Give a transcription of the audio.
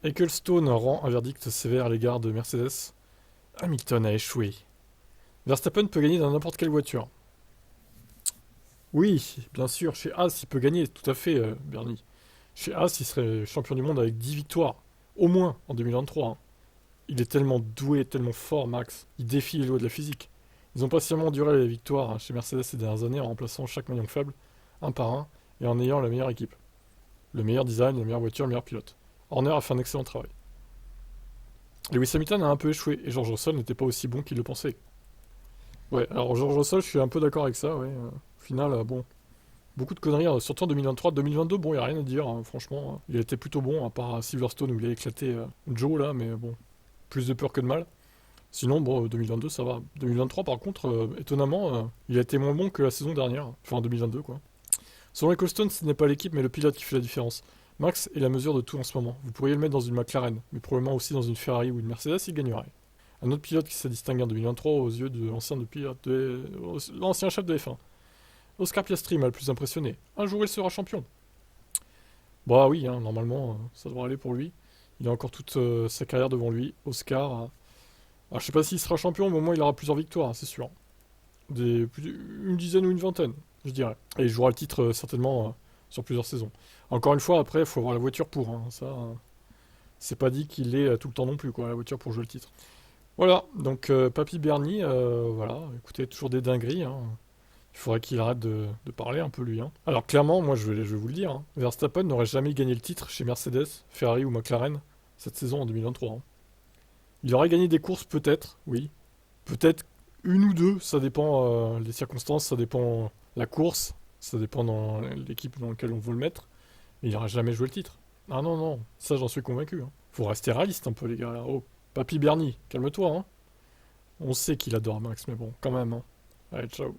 Ecclestone rend un verdict sévère à l'égard de Mercedes. Hamilton a échoué. Verstappen peut gagner dans n'importe quelle voiture. Oui, bien sûr, chez Haas, il peut gagner, tout à fait, Bernie. Chez Haas, il serait champion du monde avec 10 victoires. Au moins, en 2023. Hein. Il est tellement doué, tellement fort, Max. Il défie les lois de la physique. Ils ont patiemment enduré les victoires chez Mercedes ces dernières années en remplaçant chaque maillon faible, un par un, et en ayant la meilleure équipe. Le meilleur design, la meilleure voiture, le meilleur pilote. Horner a fait un excellent travail. Lewis Hamilton a un peu échoué, et George Russell n'était pas aussi bon qu'il le pensait. Ouais, alors George Russell, je suis un peu d'accord avec ça, ouais. Au final, bon, beaucoup de conneries, surtout en 2023. 2022, bon, il n'y a rien à dire, hein, franchement. Il a été plutôt bon, à part à Silverstone où il a éclaté Joe, là, mais bon, plus de peur que de mal. Sinon, bon, 2022, ça va. 2023, par contre, étonnamment, il a été moins bon que la saison dernière. Enfin, en 2022, quoi. Selon Ecclestone, ce n'est pas l'équipe, mais le pilote qui fait la différence. Max est la mesure de tout en ce moment. Vous pourriez le mettre dans une McLaren, mais probablement aussi dans une Ferrari ou une Mercedes, il gagnerait. Un autre pilote qui s'est distingué en 2023 aux yeux de l'ancien chef de F1. Oscar Piastri m'a le plus impressionné. Un jour, il sera champion. Bah oui, hein, normalement, ça devrait aller pour lui. Il a encore toute sa carrière devant lui. Oscar, alors, je sais pas s'il sera champion, mais au moins il aura plusieurs victoires, c'est sûr. Une dizaine ou une vingtaine, je dirais. Et il jouera le titre certainement sur plusieurs saisons. Encore une fois, après, il faut avoir la voiture pour. Hein. Ça, c'est pas dit qu'il ait tout le temps non plus, quoi, la voiture pour jouer le titre. Voilà, donc Papy Bernie, voilà, écoutez, toujours des dingueries. Hein. Il faudrait qu'il arrête de parler un peu, lui. Hein. Alors clairement, moi je vais vous le dire, hein, Verstappen n'aurait jamais gagné le titre chez Mercedes, Ferrari ou McLaren cette saison en 2023. Hein. Il aurait gagné des courses, peut-être, oui. Peut-être une ou deux, ça dépend des circonstances, ça dépend la course, ça dépend dans l'équipe dans laquelle on veut le mettre. Mais il n'aurait jamais joué le titre. Ah non, non, ça j'en suis convaincu. Hein. Faut rester réaliste un peu, les gars. Là. Oh, Papy Bernie, calme-toi. Hein. On sait qu'il adore Max, mais bon, quand même. Hein. Allez, ciao.